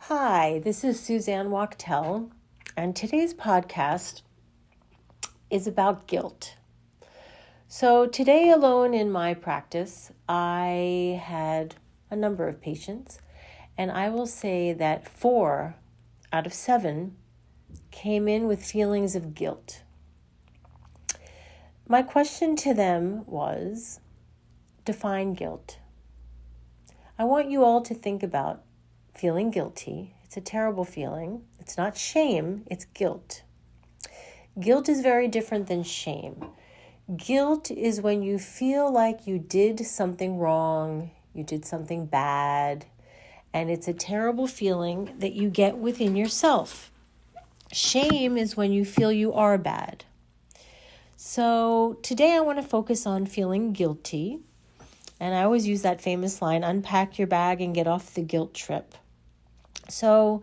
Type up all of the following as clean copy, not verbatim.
Hi, this is Suzanne Wachtel, and today's podcast is about guilt. So today alone in my practice, I had a number of patients, and I will say that 4 out of 7 came in with feelings of guilt. My question to them was, define guilt. I want you all to think about feeling guilty. It's a terrible feeling. It's not shame, it's guilt. Guilt is very different than shame. Guilt is when you feel like you did something wrong, you did something bad, and it's a terrible feeling that you get within yourself. Shame is when you feel you are bad. So today I want to focus on feeling guilty. And I always use that famous line, unpack your bag and get off the guilt trip. So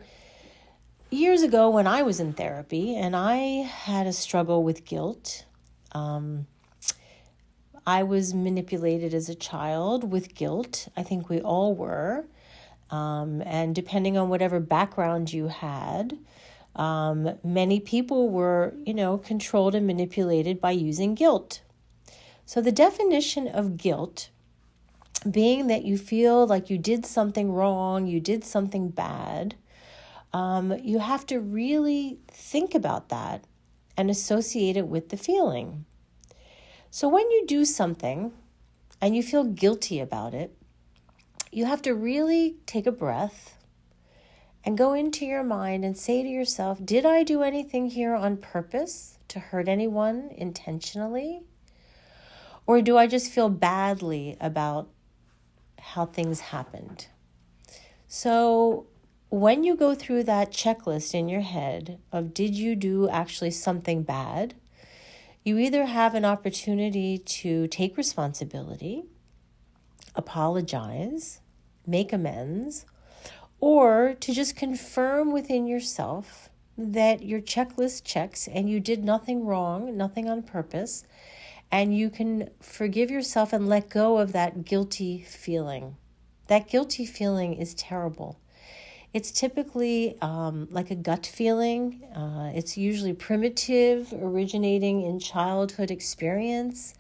years ago when I was in therapy and I had a struggle with guilt, I was manipulated as a child with guilt. I think we all were. And depending on whatever background you had, many people were, controlled and manipulated by using guilt. So the definition of guilt being that you feel like you did something wrong, you did something bad, you have to really think about that and associate it with the feeling. So when you do something and you feel guilty about it, you have to really take a breath and go into your mind and say to yourself, did I do anything here on purpose to hurt anyone intentionally? Or do I just feel badly about how things happened? So when you go through that checklist in your head of did you do actually something bad, you either have an opportunity to take responsibility, apologize, make amends, or to just confirm within yourself that your checklist checks and you did nothing wrong, nothing on purpose, and you can forgive yourself and let go of that guilty feeling. That guilty feeling is terrible. It's typically like a gut feeling. It's usually primitive, originating in childhood experience,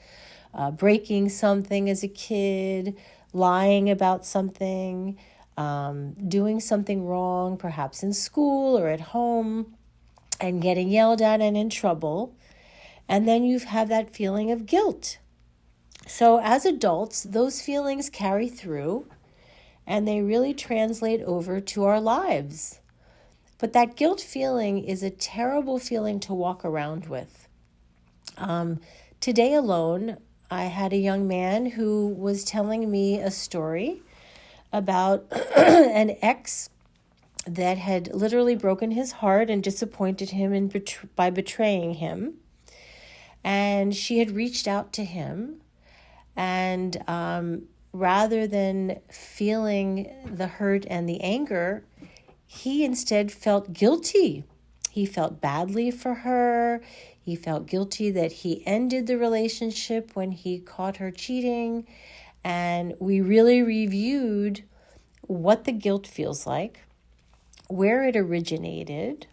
breaking something as a kid, lying about something, doing something wrong, perhaps in school or at home, and getting yelled at and in trouble. And then you have that feeling of guilt. So as adults, those feelings carry through and they really translate over to our lives. But that guilt feeling is a terrible feeling to walk around with. Today alone, I had a young man who was telling me a story about an ex that had literally broken his heart and disappointed him by betraying him. And she had reached out to him, and rather than feeling the hurt and the anger, he instead felt guilty. He felt badly for her. He felt guilty that he ended the relationship when he caught her cheating. And we really reviewed what the guilt feels like, where it originated.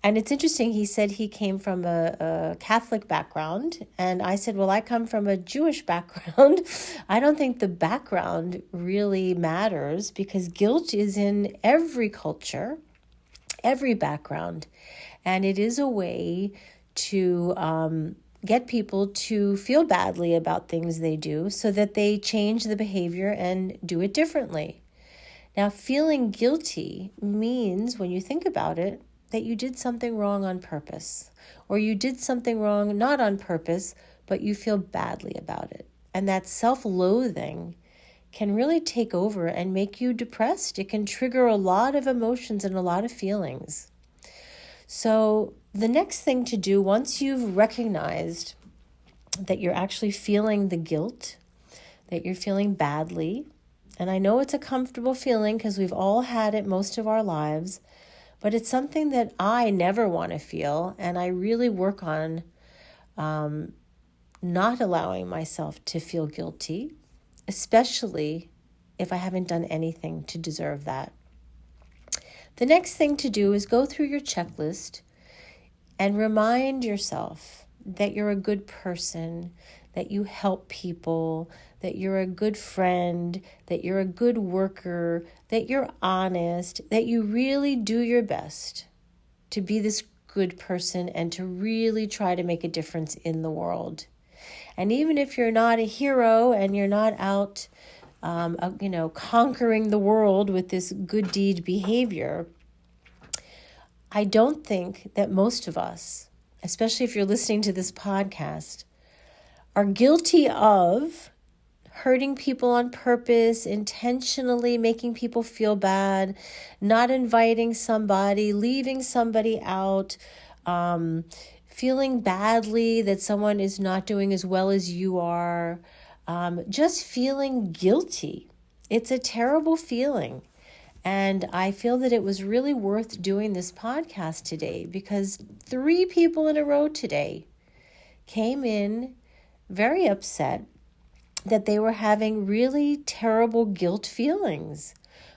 And it's interesting, he said he came from a Catholic background. And I said, well, I come from a Jewish background. I don't think the background really matters because guilt is in every culture, every background. And it is a way to get people to feel badly about things they do so that they change the behavior and do it differently. Now, feeling guilty means, when you think about it, that you did something wrong on purpose, or you did something wrong not on purpose, but you feel badly about it. And that self-loathing can really take over and make you depressed. It can trigger a lot of emotions and a lot of feelings. So the next thing to do, once you've recognized that you're actually feeling the guilt, that you're feeling badly, and I know it's a comfortable feeling because we've all had it most of our lives, but it's something that I never want to feel, and I really work on not allowing myself to feel guilty, especially if I haven't done anything to deserve that. The next thing to do is go through your checklist and remind yourself that you're a good person, that you help people, that you're a good friend, that you're a good worker, that you're honest, that you really do your best to be this good person and to really try to make a difference in the world. And even if you're not a hero and you're not out, conquering the world with this good deed behavior, I don't think that most of us, especially if you're listening to this podcast, are guilty of hurting people on purpose, intentionally making people feel bad, not inviting somebody, leaving somebody out, feeling badly that someone is not doing as well as you are, just feeling guilty. It's a terrible feeling. And I feel that it was really worth doing this podcast today because 3 people in a row today came in very upset that they were having really terrible guilt feelings.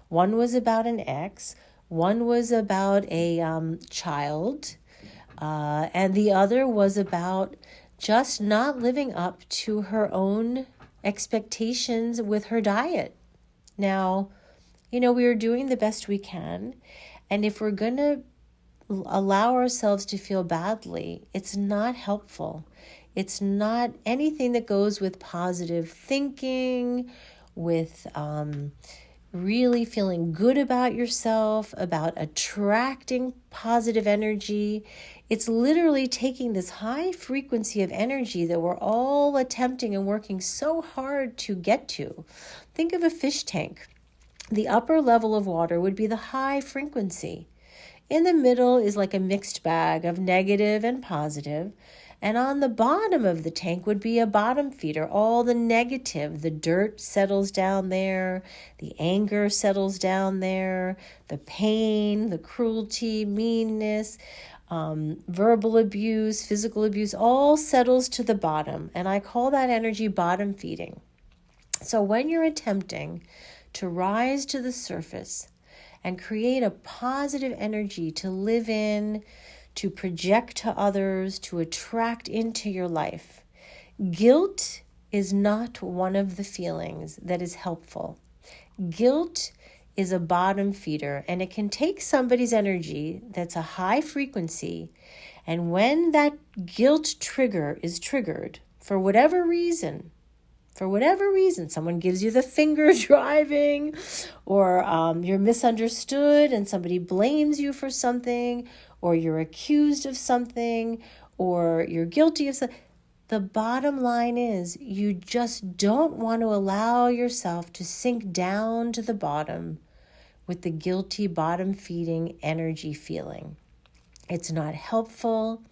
One was about an ex, one was about a child, and the other was about just not living up to her own expectations with her diet. Now, we are doing the best we can, and if we're going to allow ourselves to feel badly, it's not helpful. It's not anything that goes with positive thinking, with really feeling good about yourself, about attracting positive energy. It's literally taking this high frequency of energy that we're all attempting and working so hard to get to. Think of a fish tank. The upper level of water would be the high frequency. In the middle is like a mixed bag of negative and positive. And on the bottom of the tank would be a bottom feeder. All the negative, the dirt settles down there, the anger settles down there, the pain, the cruelty, meanness, verbal abuse, physical abuse, all settles to the bottom. And I call that energy bottom feeding. So when you're attempting to rise to the surface and create a positive energy to live in, to project to others, to attract into your life, guilt is not one of the feelings that is helpful. Guilt is a bottom feeder, and it can take somebody's energy that's a high frequency, and when that guilt trigger is triggered, for whatever reason, someone gives you the finger driving, or you're misunderstood and somebody blames you for something, or you're accused of something, or you're guilty of something. The bottom line is you just don't want to allow yourself to sink down to the bottom with the guilty bottom feeding energy feeling. It's not helpful.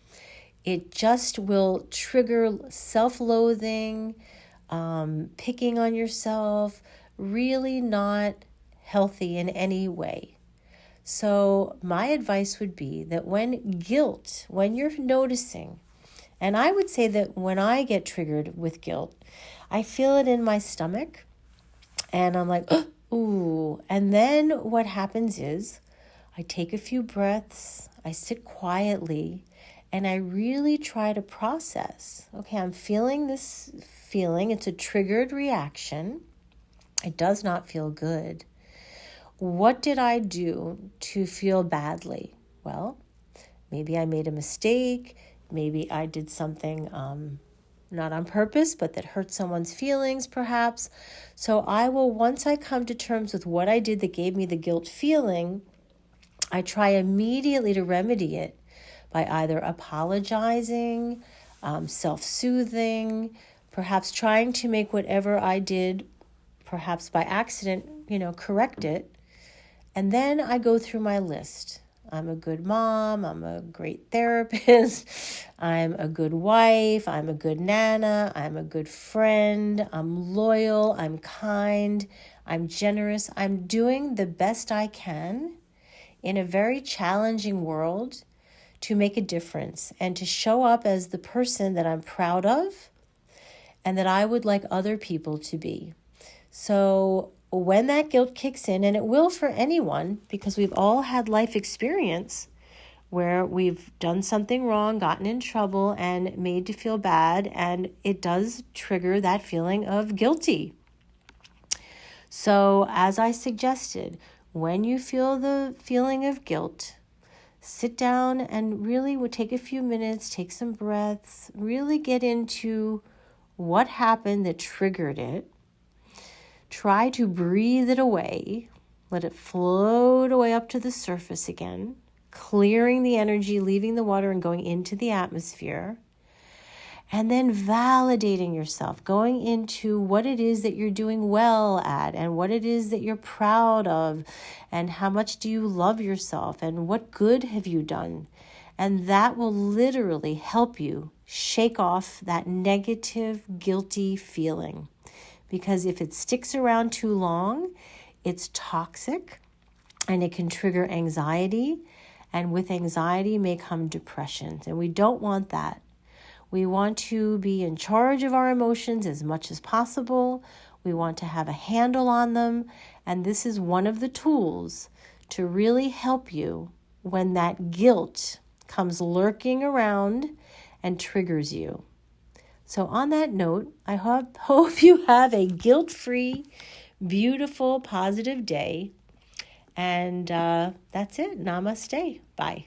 It just will trigger self-loathing, picking on yourself, really not healthy in any way. So my advice would be that when you're noticing, and I would say that when I get triggered with guilt, I feel it in my stomach and I'm like, ooh. And then what happens is I take a few breaths, I sit quietly, and I really try to process. Okay, I'm feeling this feeling. It's a triggered reaction. It does not feel good. What did I do to feel badly? Well, maybe I made a mistake. Maybe I did something not on purpose, but that hurt someone's feelings perhaps. So once I come to terms with what I did that gave me the guilt feeling, I try immediately to remedy it by either apologizing, self-soothing, perhaps trying to make whatever I did, perhaps by accident, correct it. And then I go through my list. I'm a good mom, I'm a great therapist, I'm a good wife, I'm a good nana, I'm a good friend, I'm loyal, I'm kind, I'm generous. I'm doing the best I can in a very challenging world to make a difference and to show up as the person that I'm proud of and that I would like other people to be. So when that guilt kicks in, and it will for anyone, because we've all had life experience where we've done something wrong, gotten in trouble, and made to feel bad, and it does trigger that feeling of guilty. So, as I suggested, when you feel the feeling of guilt, sit down and really would take a few minutes, take some breaths, really get into what happened that triggered it. Try to breathe it away. Let it float away up to the surface again, clearing the energy, leaving the water and going into the atmosphere. And then validating yourself, going into what it is that you're doing well at and what it is that you're proud of and how much do you love yourself and what good have you done. And that will literally help you shake off that negative, guilty feeling. Because if it sticks around too long, it's toxic and it can trigger anxiety. And with anxiety may come depression. And we don't want that. We want to be in charge of our emotions as much as possible. We want to have a handle on them. And this is one of the tools to really help you when that guilt comes lurking around and triggers you. So on that note, I hope you have a guilt-free, beautiful, positive day. And that's it. Namaste. Bye.